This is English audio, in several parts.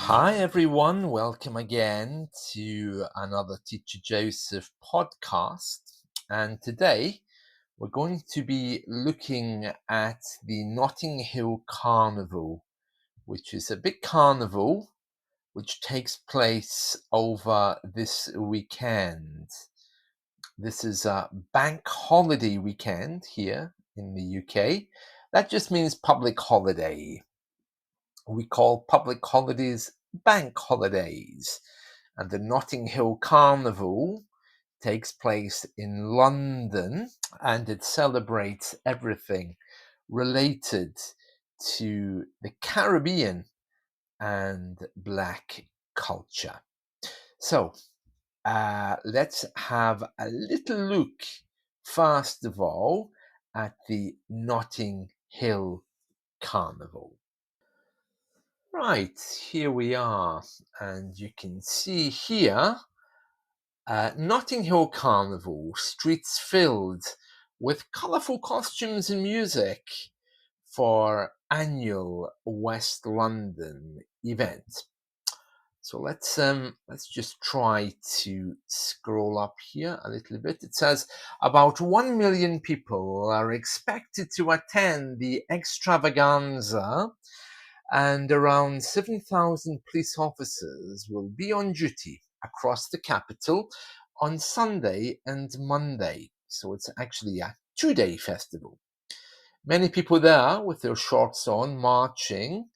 Hi everyone, welcome again to another Teacher Joseph podcast. And today we're going to be looking at the Notting Hill Carnival, which is a big carnival which takes place over this weekend. This is a bank holiday weekend here in the UK. That just means public holiday. We call public holidays bank holidays. And the Notting Hill Carnival takes place in London, and it celebrates everything related to the Caribbean and Black culture. So let's have a little look, first of all, at the Notting Hill Carnival. Right, here we are, and you can see here Notting Hill Carnival, streets filled with colourful costumes and music for annual West London event. So let's just try to scroll up here a little bit. It says about 1 million people are expected to attend the extravaganza, and around 7,000 police officers will be on duty across the capital on Sunday and Monday. So it's actually a 2-day festival. Many people there with their shorts on, marching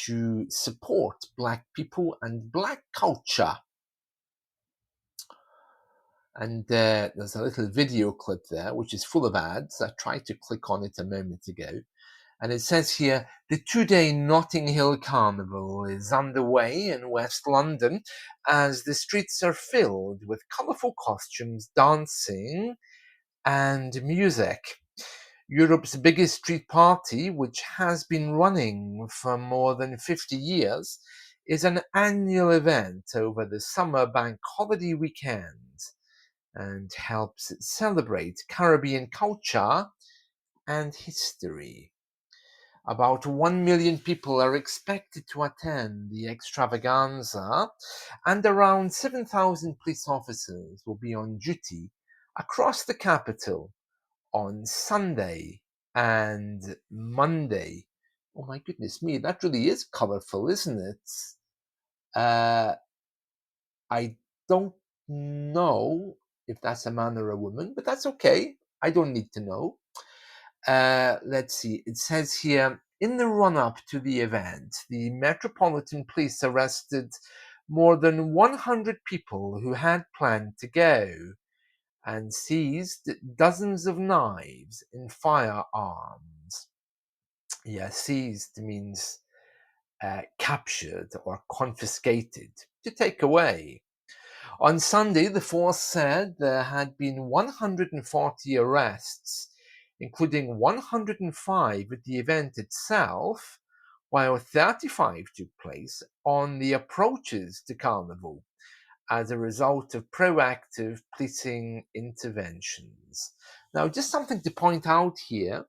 to support Black people and Black culture. And there's a little video clip there, which is full of ads. I tried to click on it a moment ago. And it says here, the 2-day Notting Hill Carnival is underway in West London as the streets are filled with colourful costumes, dancing and music. Europe's biggest street party, which has been running for more than 50 years, is an annual event over the summer bank holiday weekend and helps celebrate Caribbean culture and history. About 1 million people are expected to attend the extravaganza, and around 7,000 police officers will be on duty across the capital on Sunday and Monday. Oh my goodness me, that really is colourful, isn't it? I don't know if that's a man or a woman, but that's okay. I don't need to know. Let's see. It says here, in the run-up to the event, the Metropolitan Police arrested more than 100 people who had planned to go and seized dozens of knives and firearms. Yeah, seized means captured or confiscated, to take away. On Sunday, the force said there had been 140 arrests, including 105 at the event itself, while 35 took place on the approaches to Carnival as a result of proactive policing interventions. Now, just something to point out here,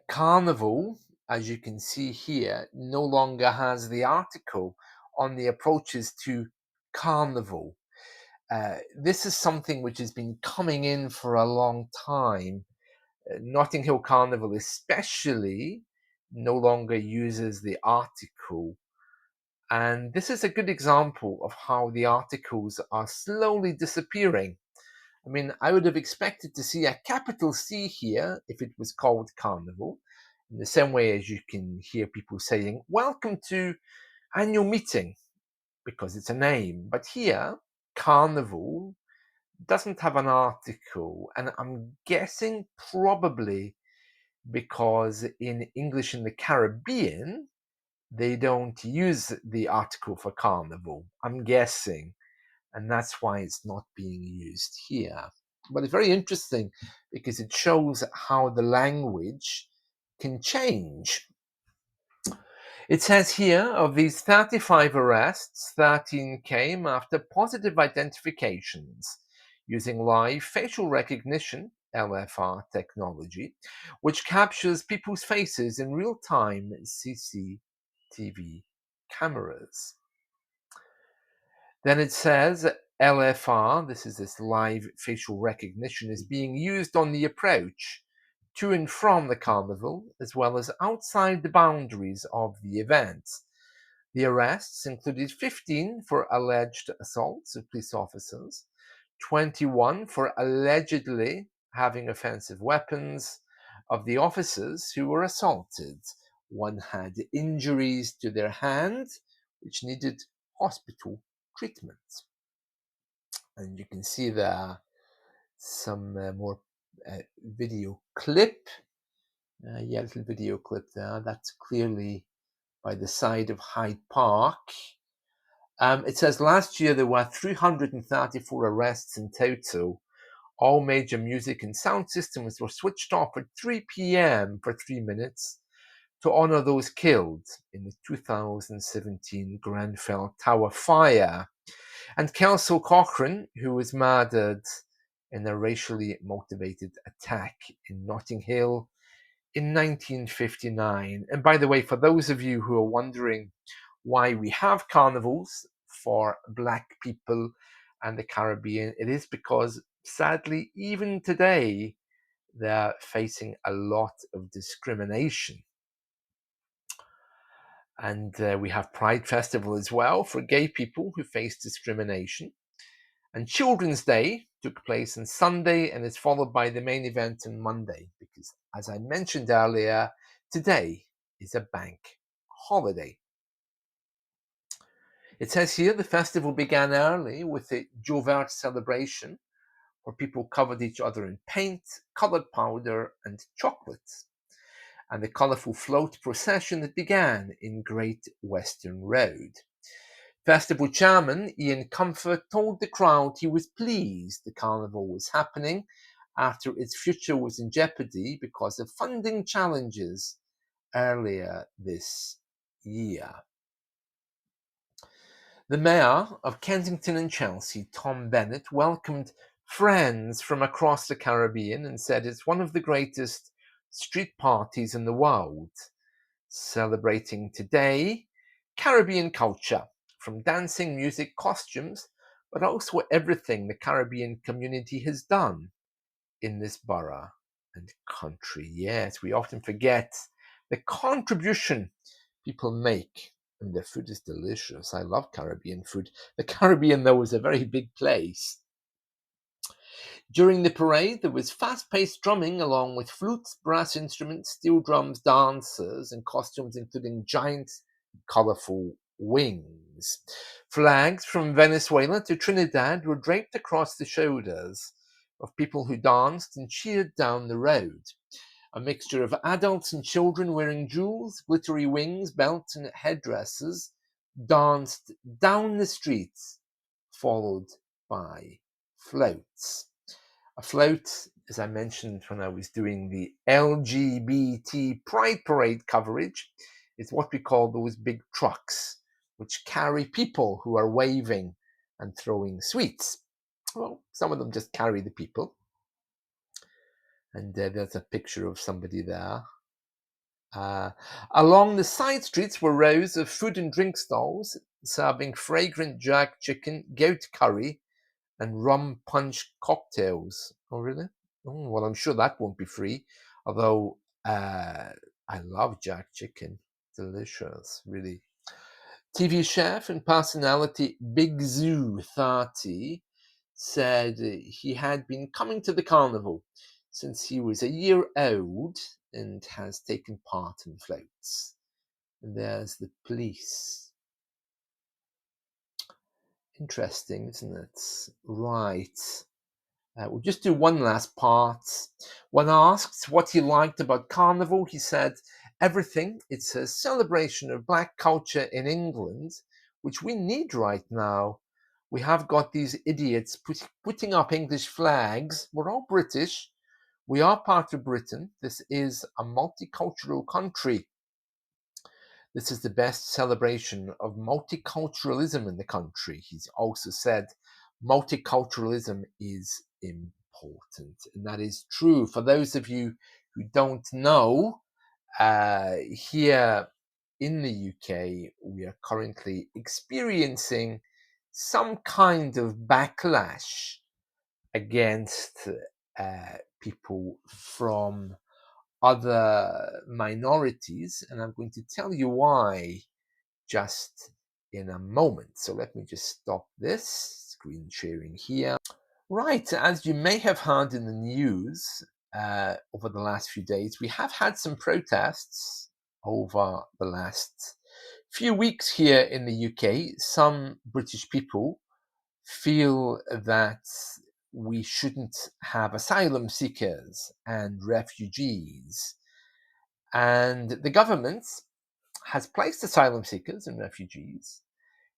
Carnival, as you can see here, no longer has the article on the approaches to Carnival. This is something which has been coming in for a long time. Notting Hill Carnival especially no longer uses the article. And this is a good example of how the articles are slowly disappearing. I mean, I would have expected to see a capital C here if it was called Carnival, in the same way as you can hear people saying, welcome to annual meeting, because it's a name. But here, Carnival doesn't have an article, and I'm guessing probably because in English in the Caribbean, they don't use the article for Carnival. I'm guessing. And that's why it's not being used here. But it's very interesting because it shows how the language can change. It says here, of these 35 arrests, 13 came after positive identifications using live facial recognition, LFR technology, which captures people's faces in real time CCTV. TV cameras. Then it says LFR, this live facial recognition, is being used on the approach to and from the carnival, as well as outside the boundaries of the event. The arrests included 15 for alleged assaults of police officers, 21 for allegedly having offensive weapons. Of the officers who were assaulted, one had injuries to their hand, which needed hospital treatment. And you can see there some more video clip. Little video clip there. That's clearly by the side of Hyde Park. It says last year there were 334 arrests in total. All major music and sound systems were switched off at 3 p.m. for 3 minutes to honor those killed in the 2017 Grenfell Tower fire. And Kelsey Cochrane, who was murdered in a racially motivated attack in Notting Hill in 1959. And by the way, for those of you who are wondering why we have carnivals for Black people and the Caribbean, it is because, sadly, even today, they're facing a lot of discrimination. And we have Pride Festival as well for gay people who face discrimination. And Children's Day took place on Sunday and is followed by the main event on Monday, because, as I mentioned earlier, today is a bank holiday. It says here the festival began early with a Jovert celebration, where people covered each other in paint, colored powder, and chocolates, and the colourful float procession that began in Great Western Road. Festival chairman Ian Comfort told the crowd he was pleased the carnival was happening after its future was in jeopardy because of funding challenges earlier this year. The mayor of Kensington and Chelsea, Tom Bennett, welcomed friends from across the Caribbean and said it's one of the greatest street parties in the world, celebrating today Caribbean culture, from dancing, music, costumes, but also everything the Caribbean community has done in this borough and country. Yes, we often forget the contribution people make, and their food is delicious. I love Caribbean food. The Caribbean, though, is a very big place. During the parade, there was fast-paced drumming along with flutes, brass instruments, steel drums, dancers, and costumes including giant, colourful wings. Flags from Venezuela to Trinidad were draped across the shoulders of people who danced and cheered down the road. A mixture of adults and children wearing jewels, glittery wings, belts, and headdresses danced down the streets, followed by floats. A float, as I mentioned when I was doing the LGBT Pride Parade coverage, is what we call those big trucks, which carry people who are waving and throwing sweets. Well, some of them just carry the people. And there's a picture of somebody there. Along the side streets were rows of food and drink stalls serving fragrant jerk chicken, goat curry, and rum punch cocktails. Oh, really? Oh, well, I'm sure that won't be free. Although I love jerk chicken. Delicious, really. TV chef and personality Big Zoo 30 said he had been coming to the carnival since he was a year old and has taken part in floats. And there's the police. Interesting, isn't it? Right. We'll just do one last part. When asked what he liked about Carnival, he said, everything. It's a celebration of Black culture in England, which we need right now. We have got these idiots putting up English flags. We're all British. We are part of Britain. This is a multicultural country. This is the best celebration of multiculturalism in the country. He's also said multiculturalism is important. And that is true. For those of you who don't know, here in the UK, we are currently experiencing some kind of backlash against people from other minorities, and I'm going to tell you why just in a moment. So let me just stop this screen sharing here. Right, as you may have heard in the news over the last few days, we have had some protests over the last few weeks here in the UK. Some British people feel that we shouldn't have asylum seekers and refugees. And the government has placed asylum seekers and refugees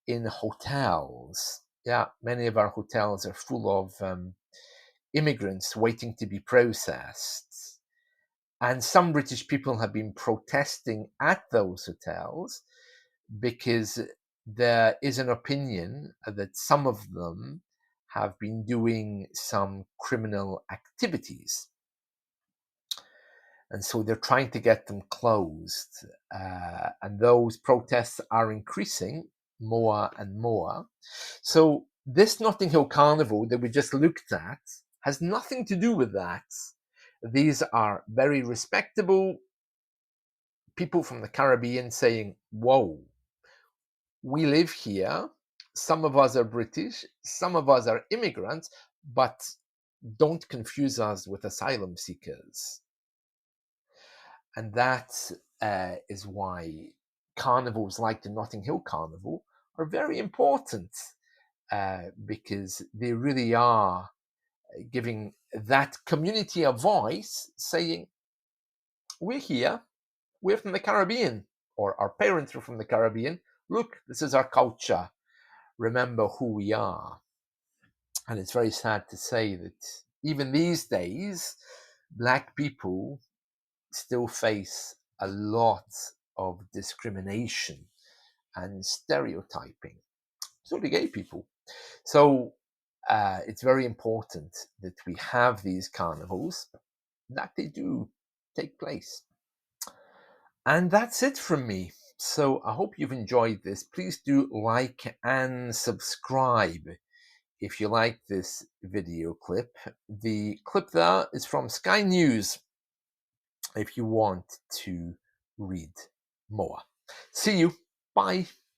in hotels. Yeah, many of our hotels are full of immigrants waiting to be processed. And some British people have been protesting at those hotels because there is an opinion that some of them have been doing some criminal activities. And so they're trying to get them closed. And those protests are increasing more and more. So this Notting Hill Carnival that we just looked at has nothing to do with that. These are very respectable people from the Caribbean saying, whoa, we live here. Some of us are British, some of us are immigrants, but don't confuse us with asylum seekers. And that is why carnivals like the Notting Hill Carnival are very important because they really are giving that community a voice, saying, we're here, we're from the Caribbean, or our parents were from the Caribbean. Look, this is our culture. Remember who we are. And it's very sad to say that even these days, Black people still face a lot of discrimination and stereotyping. So do gay people. So it's very important that we have these carnivals, that they do take place. And that's it from me. So I hope you've enjoyed this. Please do like and subscribe if you like this video clip. The clip there is from Sky News if you want to read more. See you. Bye.